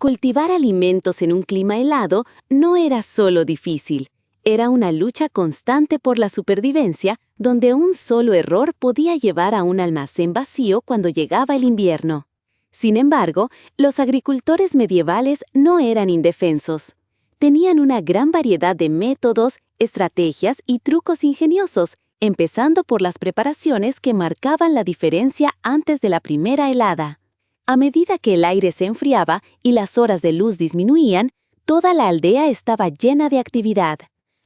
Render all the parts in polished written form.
Cultivar alimentos en un clima helado no era solo difícil, era una lucha constante por la supervivencia, donde un solo error podía llevar a un almacén vacío cuando llegaba el invierno. Sin embargo, los agricultores medievales no eran indefensos. Tenían una gran variedad de métodos, estrategias y trucos ingeniosos, empezando por las preparaciones que marcaban la diferencia antes de la primera helada. A medida que el aire se enfriaba y las horas de luz disminuían, toda la aldea estaba llena de actividad.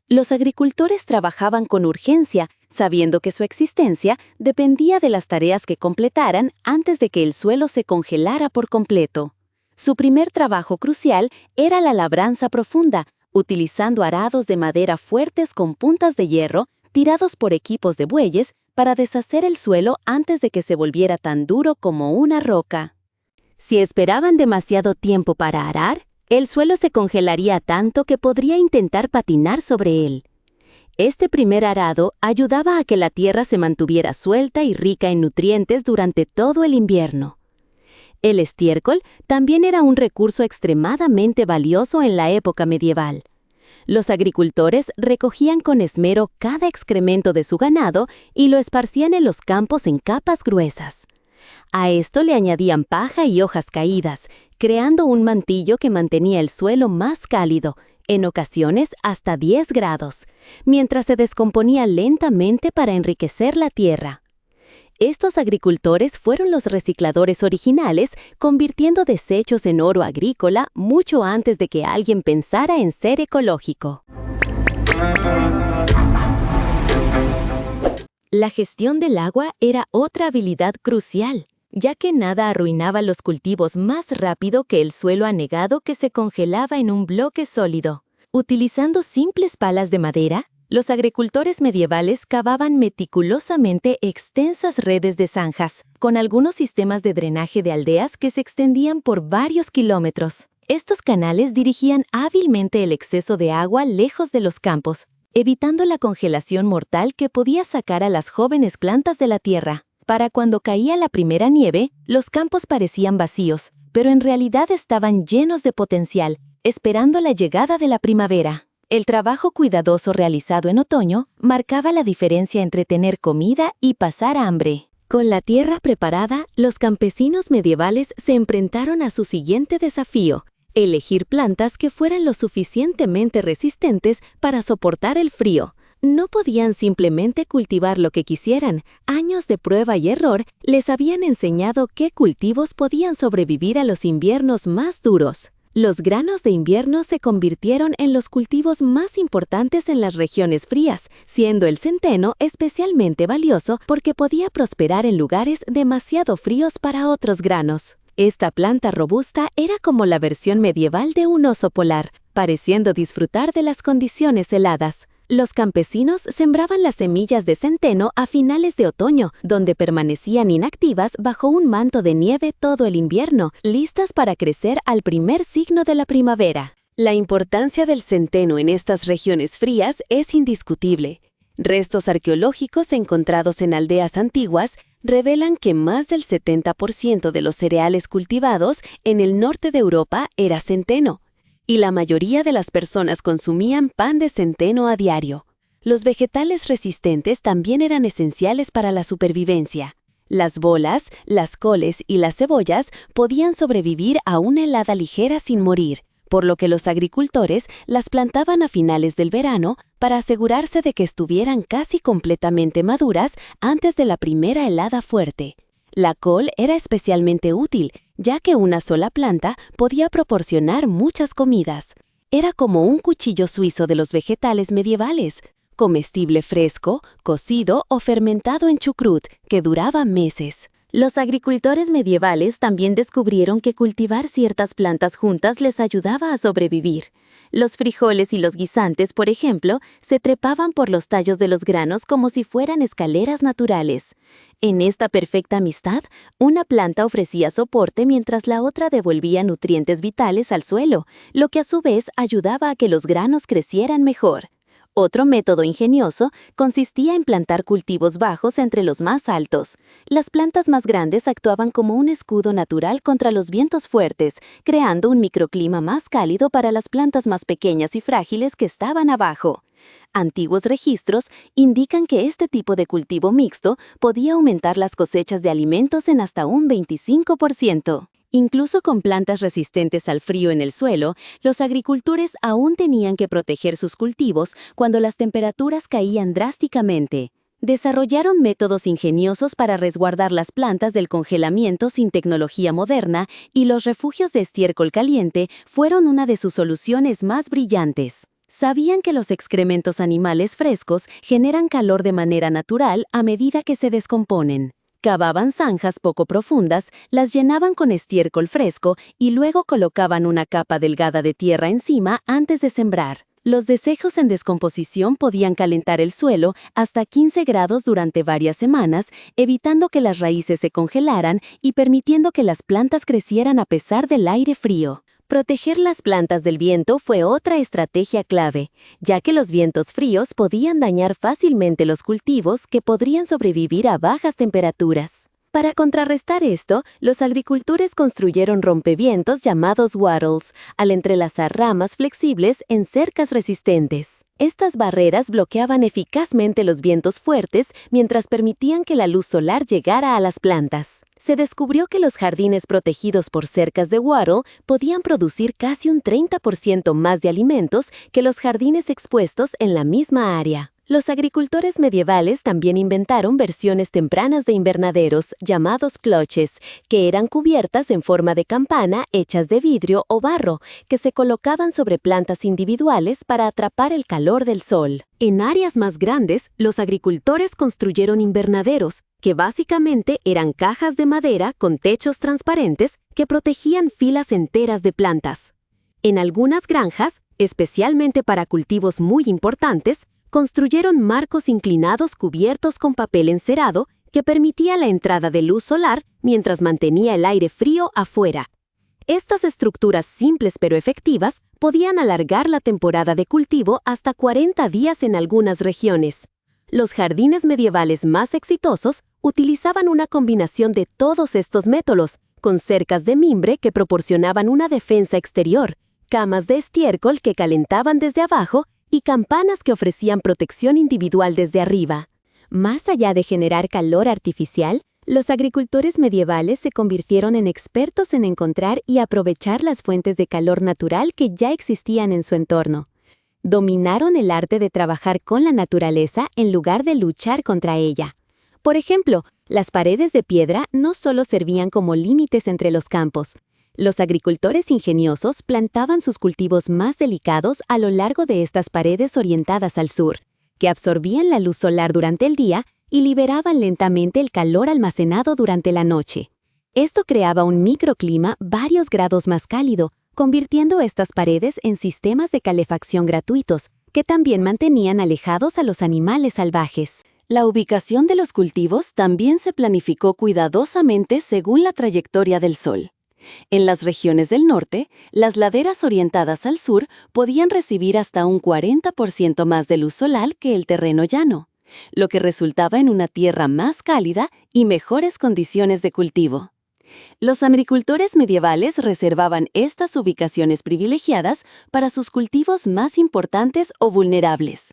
Los agricultores trabajaban con urgencia, sabiendo que su existencia dependía de las tareas que completaran antes de que el suelo se congelara por completo. Su primer trabajo crucial era la labranza profunda, utilizando arados de madera fuertes con puntas de hierro, tirados por equipos de bueyes, para deshacer el suelo antes de que se volviera tan duro como una roca. Si esperaban demasiado tiempo para arar, el suelo se congelaría tanto que podría intentar patinar sobre él. Este primer arado ayudaba a que la tierra se mantuviera suelta y rica en nutrientes durante todo el invierno. El estiércol también era un recurso extremadamente valioso en la época medieval. Los agricultores recogían con esmero cada excremento de su ganado y lo esparcían en los campos en capas gruesas. A esto le añadían paja y hojas caídas, creando un mantillo que mantenía el suelo más cálido, en ocasiones hasta 10 grados, mientras se descomponía lentamente para enriquecer la tierra. Estos agricultores fueron los recicladores originales, convirtiendo desechos en oro agrícola mucho antes de que alguien pensara en ser ecológico. La gestión del agua era otra habilidad crucial, ya que nada arruinaba los cultivos más rápido que el suelo anegado que se congelaba en un bloque sólido. Utilizando simples palas de madera, los agricultores medievales cavaban meticulosamente extensas redes de zanjas, con algunos sistemas de drenaje de aldeas que se extendían por varios kilómetros. Estos canales dirigían hábilmente el exceso de agua lejos de los campos, evitando la congelación mortal que podía sacar a las jóvenes plantas de la tierra. Para cuando caía la primera nieve, los campos parecían vacíos, pero en realidad estaban llenos de potencial, esperando la llegada de la primavera. El trabajo cuidadoso realizado en otoño marcaba la diferencia entre tener comida y pasar hambre. Con la tierra preparada, los campesinos medievales se enfrentaron a su siguiente desafío: elegir plantas que fueran lo suficientemente resistentes para soportar el frío. No podían simplemente cultivar lo que quisieran. Años de prueba y error les habían enseñado qué cultivos podían sobrevivir a los inviernos más duros. Los granos de invierno se convirtieron en los cultivos más importantes en las regiones frías, siendo el centeno especialmente valioso porque podía prosperar en lugares demasiado fríos para otros granos. Esta planta robusta era como la versión medieval de un oso polar, pareciendo disfrutar de las condiciones heladas. Los campesinos sembraban las semillas de centeno a finales de otoño, donde permanecían inactivas bajo un manto de nieve todo el invierno, listas para crecer al primer signo de la primavera. La importancia del centeno en estas regiones frías es indiscutible. Restos arqueológicos encontrados en aldeas antiguas revelan que más del 70% de los cereales cultivados en el norte de Europa era centeno, y la mayoría de las personas consumían pan de centeno a diario. Los vegetales resistentes también eran esenciales para la supervivencia. Las bolas, las coles y las cebollas podían sobrevivir a una helada ligera sin morir, por lo que los agricultores las plantaban a finales del verano para asegurarse de que estuvieran casi completamente maduras antes de la primera helada fuerte. La col era especialmente útil, ya que una sola planta podía proporcionar muchas comidas. Era como un cuchillo suizo de los vegetales medievales, comestible fresco, cocido o fermentado en chucrut, que duraba meses. Los agricultores medievales también descubrieron que cultivar ciertas plantas juntas les ayudaba a sobrevivir. Los frijoles y los guisantes, por ejemplo, se trepaban por los tallos de los granos como si fueran escaleras naturales. En esta perfecta amistad, una planta ofrecía soporte mientras la otra devolvía nutrientes vitales al suelo, lo que a su vez ayudaba a que los granos crecieran mejor. Otro método ingenioso consistía en plantar cultivos bajos entre los más altos. Las plantas más grandes actuaban como un escudo natural contra los vientos fuertes, creando un microclima más cálido para las plantas más pequeñas y frágiles que estaban abajo. Antiguos registros indican que este tipo de cultivo mixto podía aumentar las cosechas de alimentos en hasta un 25%. Incluso con plantas resistentes al frío en el suelo, los agricultores aún tenían que proteger sus cultivos cuando las temperaturas caían drásticamente. Desarrollaron métodos ingeniosos para resguardar las plantas del congelamiento sin tecnología moderna, y los refugios de estiércol caliente fueron una de sus soluciones más brillantes. Sabían que los excrementos animales frescos generan calor de manera natural a medida que se descomponen. Cavaban zanjas poco profundas, las llenaban con estiércol fresco y luego colocaban una capa delgada de tierra encima antes de sembrar. Los desechos en descomposición podían calentar el suelo hasta 15 grados durante varias semanas, evitando que las raíces se congelaran y permitiendo que las plantas crecieran a pesar del aire frío. Proteger las plantas del viento fue otra estrategia clave, ya que los vientos fríos podían dañar fácilmente los cultivos que podrían sobrevivir a bajas temperaturas. Para contrarrestar esto, los agricultores construyeron rompevientos llamados wattles, al entrelazar ramas flexibles en cercas resistentes. Estas barreras bloqueaban eficazmente los vientos fuertes mientras permitían que la luz solar llegara a las plantas. Se descubrió que los jardines protegidos por cercas de wattle podían producir casi un 30% más de alimentos que los jardines expuestos en la misma área. Los agricultores medievales también inventaron versiones tempranas de invernaderos, llamados cloches, que eran cubiertas en forma de campana hechas de vidrio o barro, que se colocaban sobre plantas individuales para atrapar el calor del sol. En áreas más grandes, los agricultores construyeron invernaderos, que básicamente eran cajas de madera con techos transparentes que protegían filas enteras de plantas. En algunas granjas, especialmente para cultivos muy importantes, construyeron marcos inclinados cubiertos con papel encerado que permitía la entrada de luz solar mientras mantenía el aire frío afuera. Estas estructuras simples pero efectivas podían alargar la temporada de cultivo hasta 40 días en algunas regiones. Los jardines medievales más exitosos utilizaban una combinación de todos estos métodos, con cercas de mimbre que proporcionaban una defensa exterior, camas de estiércol que calentaban desde abajo y campanas que ofrecían protección individual desde arriba. Más allá de generar calor artificial, los agricultores medievales se convirtieron en expertos en encontrar y aprovechar las fuentes de calor natural que ya existían en su entorno. Dominaron el arte de trabajar con la naturaleza en lugar de luchar contra ella. Por ejemplo, las paredes de piedra no solo servían como límites entre los campos. Los agricultores ingeniosos plantaban sus cultivos más delicados a lo largo de estas paredes orientadas al sur, que absorbían la luz solar durante el día y liberaban lentamente el calor almacenado durante la noche. Esto creaba un microclima varios grados más cálido, convirtiendo estas paredes en sistemas de calefacción gratuitos, que también mantenían alejados a los animales salvajes. La ubicación de los cultivos también se planificó cuidadosamente según la trayectoria del sol. En las regiones del norte, las laderas orientadas al sur podían recibir hasta un 40% más de luz solar que el terreno llano, lo que resultaba en una tierra más cálida y mejores condiciones de cultivo. Los agricultores medievales reservaban estas ubicaciones privilegiadas para sus cultivos más importantes o vulnerables.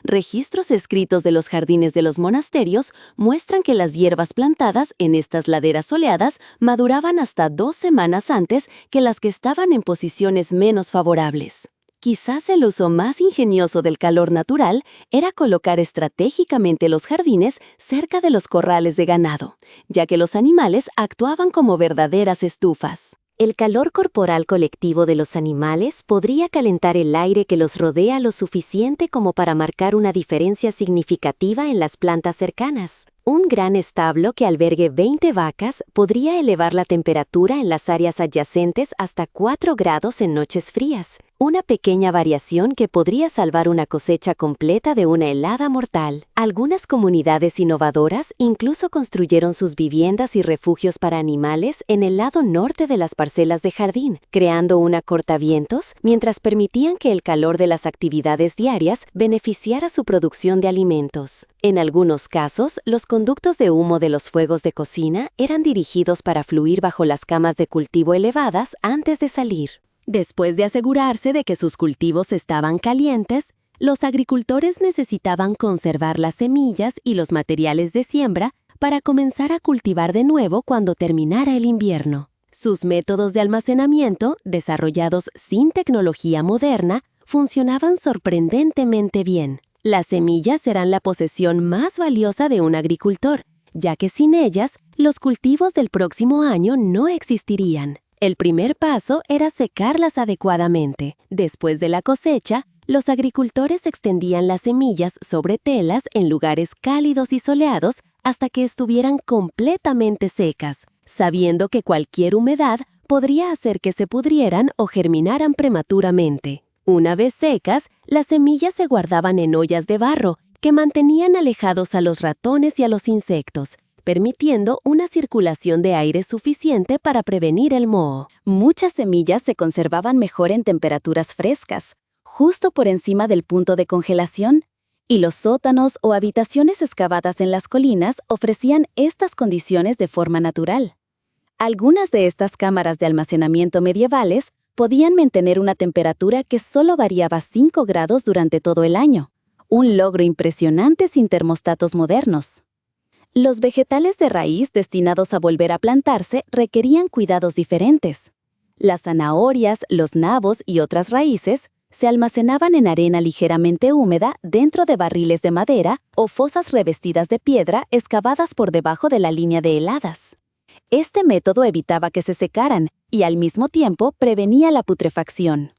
Registros escritos de los jardines de los monasterios muestran que las hierbas plantadas en estas laderas soleadas maduraban hasta 2 semanas antes que las que estaban en posiciones menos favorables. Quizás el uso más ingenioso del calor natural era colocar estratégicamente los jardines cerca de los corrales de ganado, ya que los animales actuaban como verdaderas estufas. El calor corporal colectivo de los animales podría calentar el aire que los rodea lo suficiente como para marcar una diferencia significativa en las plantas cercanas. Un gran establo que albergue 20 vacas podría elevar la temperatura en las áreas adyacentes hasta 4 grados en noches frías. una pequeña variación que podría salvar una cosecha completa de una helada mortal. Algunas comunidades innovadoras incluso construyeron sus viviendas y refugios para animales en el lado norte de las parcelas de jardín, creando una cortavientos mientras permitían que el calor de las actividades diarias beneficiara su producción de alimentos. En algunos casos, los conductos de humo de los fuegos de cocina eran dirigidos para fluir bajo las camas de cultivo elevadas antes de salir. Después de asegurarse de que sus cultivos estaban calientes, los agricultores necesitaban conservar las semillas y los materiales de siembra para comenzar a cultivar de nuevo cuando terminara el invierno. Sus métodos de almacenamiento, desarrollados sin tecnología moderna, funcionaban sorprendentemente bien. Las semillas eran la posesión más valiosa de un agricultor, ya que sin ellas, los cultivos del próximo año no existirían. El primer paso era secarlas adecuadamente. Después de la cosecha, los agricultores extendían las semillas sobre telas en lugares cálidos y soleados hasta que estuvieran completamente secas, sabiendo que cualquier humedad podría hacer que se pudrieran o germinaran prematuramente. Una vez secas, las semillas se guardaban en ollas de barro que mantenían alejados a los ratones y a los insectos, permitiendo una circulación de aire suficiente para prevenir el moho. Muchas semillas se conservaban mejor en temperaturas frescas, justo por encima del punto de congelación, y los sótanos o habitaciones excavadas en las colinas ofrecían estas condiciones de forma natural. Algunas de estas cámaras de almacenamiento medievales podían mantener una temperatura que solo variaba 5 grados durante todo el año, un logro impresionante sin termostatos modernos. Los vegetales de raíz destinados a volver a plantarse requerían cuidados diferentes. Las zanahorias, los nabos y otras raíces se almacenaban en arena ligeramente húmeda dentro de barriles de madera o fosas revestidas de piedra excavadas por debajo de la línea de heladas. Este método evitaba que se secaran y al mismo tiempo prevenía la putrefacción.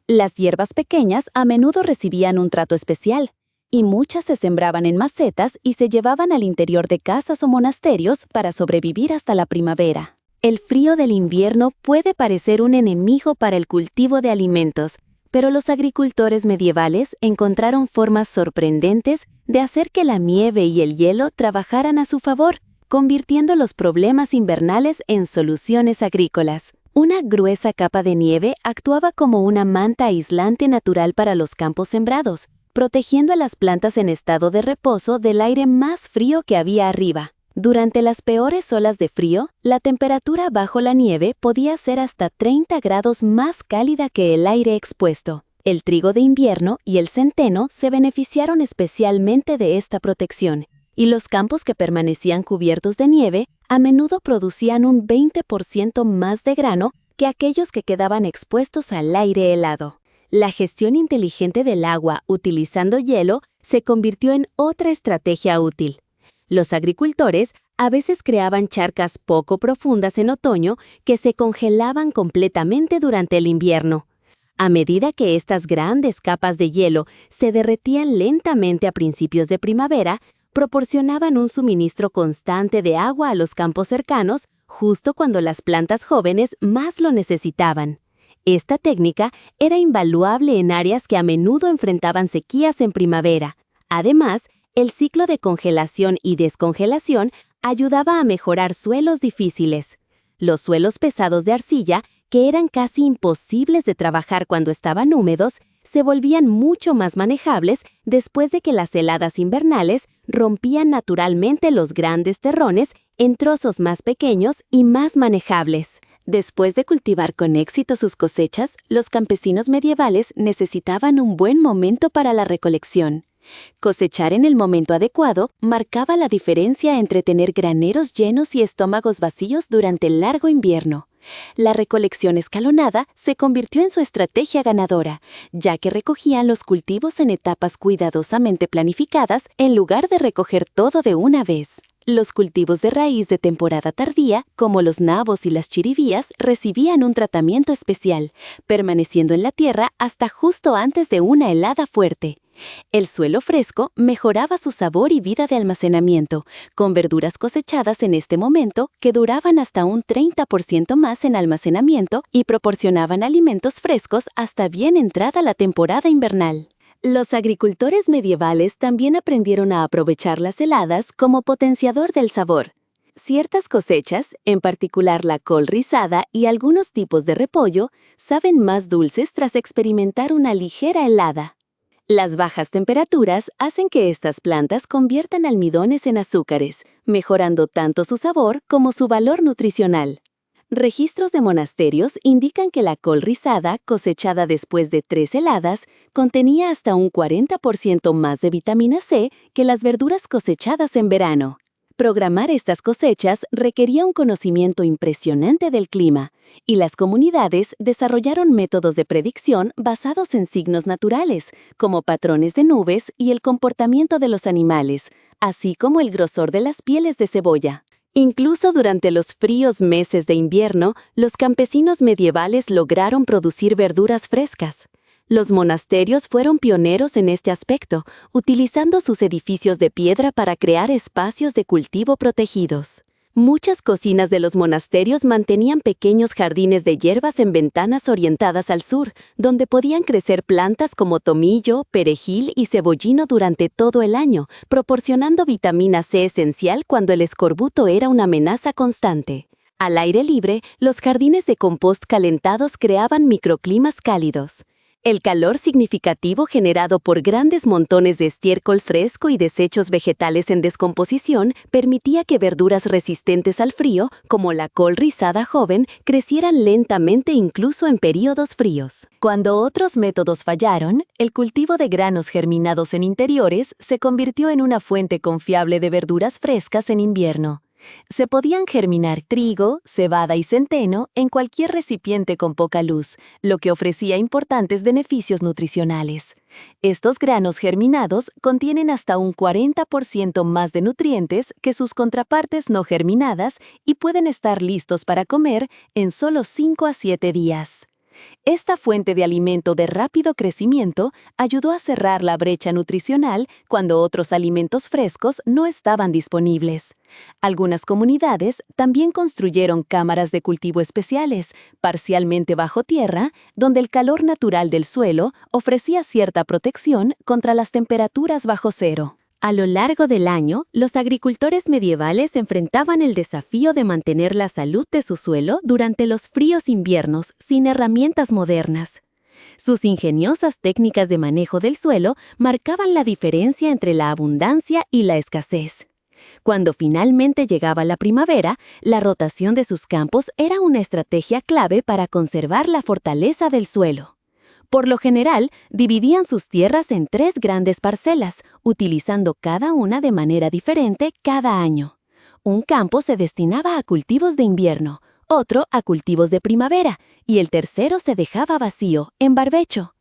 Las hierbas pequeñas a menudo recibían un trato especial, y muchas se sembraban en macetas y se llevaban al interior de casas o monasterios para sobrevivir hasta la primavera. El frío del invierno puede parecer un enemigo para el cultivo de alimentos, pero los agricultores medievales encontraron formas sorprendentes de hacer que la nieve y el hielo trabajaran a su favor, convirtiendo los problemas invernales en soluciones agrícolas. Una gruesa capa de nieve actuaba como una manta aislante natural para los campos sembrados, protegiendo a las plantas en estado de reposo del aire más frío que había arriba. Durante las peores olas de frío, la temperatura bajo la nieve podía ser hasta 30 grados más cálida que el aire expuesto. El trigo de invierno y el centeno se beneficiaron especialmente de esta protección, y los campos que permanecían cubiertos de nieve a menudo producían un 20% más de grano que aquellos que quedaban expuestos al aire helado. La gestión inteligente del agua utilizando hielo se convirtió en otra estrategia útil. Los agricultores a veces creaban charcas poco profundas en otoño que se congelaban completamente durante el invierno. A medida que estas grandes capas de hielo se derretían lentamente a principios de primavera, proporcionaban un suministro constante de agua a los campos cercanos justo cuando las plantas jóvenes más lo necesitaban. Esta técnica era invaluable en áreas que a menudo enfrentaban sequías en primavera. Además, el ciclo de congelación y descongelación ayudaba a mejorar suelos difíciles. Los suelos pesados de arcilla, que eran casi imposibles de trabajar cuando estaban húmedos, se volvían mucho más manejables después de que las heladas invernales rompían naturalmente los grandes terrones en trozos más pequeños y más manejables. Después de cultivar con éxito sus cosechas, los campesinos medievales necesitaban un buen momento para la recolección. Cosechar en el momento adecuado marcaba la diferencia entre tener graneros llenos y estómagos vacíos durante el largo invierno. La recolección escalonada se convirtió en su estrategia ganadora, ya que recogían los cultivos en etapas cuidadosamente planificadas en lugar de recoger todo de una vez. Los cultivos de raíz de temporada tardía, como los nabos y las chiribías, recibían un tratamiento especial, permaneciendo en la tierra hasta justo antes de una helada fuerte. El suelo fresco mejoraba su sabor y vida de almacenamiento, con verduras cosechadas en este momento que duraban hasta un 30% más en almacenamiento y proporcionaban alimentos frescos hasta bien entrada la temporada invernal. Los agricultores medievales también aprendieron a aprovechar las heladas como potenciador del sabor. Ciertas cosechas, en particular la col rizada y algunos tipos de repollo, saben más dulces tras experimentar una ligera helada. Las bajas temperaturas hacen que estas plantas conviertan almidones en azúcares, mejorando tanto su sabor como su valor nutricional. Registros de monasterios indican que la col rizada, cosechada después de 3 heladas, contenía hasta un 40% más de vitamina C que las verduras cosechadas en verano. Programar estas cosechas requería un conocimiento impresionante del clima, y las comunidades desarrollaron métodos de predicción basados en signos naturales, como patrones de nubes y el comportamiento de los animales, así como el grosor de las pieles de cebolla. Incluso durante los fríos meses de invierno, los campesinos medievales lograron producir verduras frescas. Los monasterios fueron pioneros en este aspecto, utilizando sus edificios de piedra para crear espacios de cultivo protegidos. Muchas cocinas de los monasterios mantenían pequeños jardines de hierbas en ventanas orientadas al sur, donde podían crecer plantas como tomillo, perejil y cebollino durante todo el año, proporcionando vitamina C esencial cuando el escorbuto era una amenaza constante. Al aire libre, los jardines de compost calentados creaban microclimas cálidos. El calor significativo generado por grandes montones de estiércol fresco y desechos vegetales en descomposición permitía que verduras resistentes al frío, como la col rizada joven, crecieran lentamente incluso en períodos fríos. Cuando otros métodos fallaron, el cultivo de granos germinados en interiores se convirtió en una fuente confiable de verduras frescas en invierno. Se podían germinar trigo, cebada y centeno en cualquier recipiente con poca luz, lo que ofrecía importantes beneficios nutricionales. Estos granos germinados contienen hasta un 40% más de nutrientes que sus contrapartes no germinadas y pueden estar listos para comer en solo 5 a 7 días. Esta fuente de alimento de rápido crecimiento ayudó a cerrar la brecha nutricional cuando otros alimentos frescos no estaban disponibles. Algunas comunidades también construyeron cámaras de cultivo especiales, parcialmente bajo tierra, donde el calor natural del suelo ofrecía cierta protección contra las temperaturas bajo cero. A lo largo del año, los agricultores medievales enfrentaban el desafío de mantener la salud de su suelo durante los fríos inviernos sin herramientas modernas. Sus ingeniosas técnicas de manejo del suelo marcaban la diferencia entre la abundancia y la escasez. Cuando finalmente llegaba la primavera, la rotación de sus campos era una estrategia clave para conservar la fortaleza del suelo. Por lo general, dividían sus tierras en 3 grandes parcelas, utilizando cada una de manera diferente cada año. Un campo se destinaba a cultivos de invierno, otro a cultivos de primavera, y el tercero se dejaba vacío, en barbecho.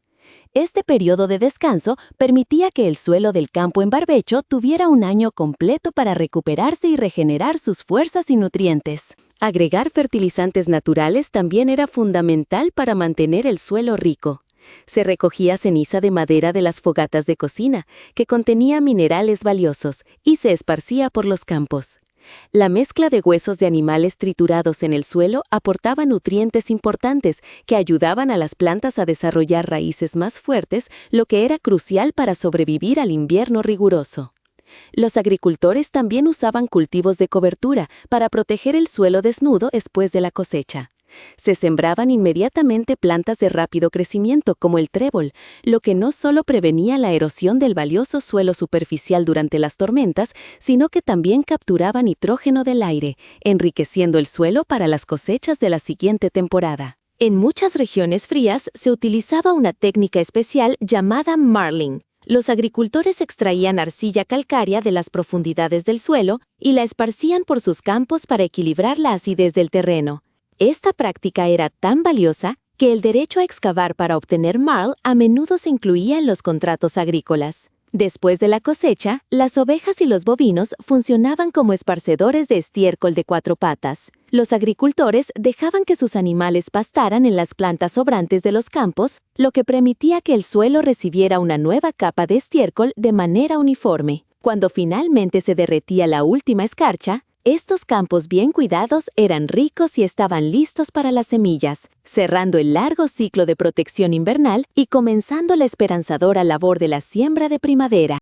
Este periodo de descanso permitía que el suelo del campo en barbecho tuviera un año completo para recuperarse y regenerar sus fuerzas y nutrientes. Agregar fertilizantes naturales también era fundamental para mantener el suelo rico. Se recogía ceniza de madera de las fogatas de cocina, que contenía minerales valiosos, y se esparcía por los campos. La mezcla de huesos de animales triturados en el suelo aportaba nutrientes importantes que ayudaban a las plantas a desarrollar raíces más fuertes, lo que era crucial para sobrevivir al invierno riguroso. Los agricultores también usaban cultivos de cobertura para proteger el suelo desnudo después de la cosecha. Se sembraban inmediatamente plantas de rápido crecimiento como el trébol, lo que no solo prevenía la erosión del valioso suelo superficial durante las tormentas, sino que también capturaba nitrógeno del aire, enriqueciendo el suelo para las cosechas de la siguiente temporada. En muchas regiones frías se utilizaba una técnica especial llamada marling. Los agricultores extraían arcilla calcárea de las profundidades del suelo y la esparcían por sus campos para equilibrar la acidez del terreno. Esta práctica era tan valiosa que el derecho a excavar para obtener marl a menudo se incluía en los contratos agrícolas. Después de la cosecha, las ovejas y los bovinos funcionaban como esparcedores de estiércol de 4 patas. Los agricultores dejaban que sus animales pastaran en las plantas sobrantes de los campos, lo que permitía que el suelo recibiera una nueva capa de estiércol de manera uniforme. Cuando finalmente se derretía la última escarcha, estos campos bien cuidados eran ricos y estaban listos para las semillas, cerrando el largo ciclo de protección invernal y comenzando la esperanzadora labor de la siembra de primavera.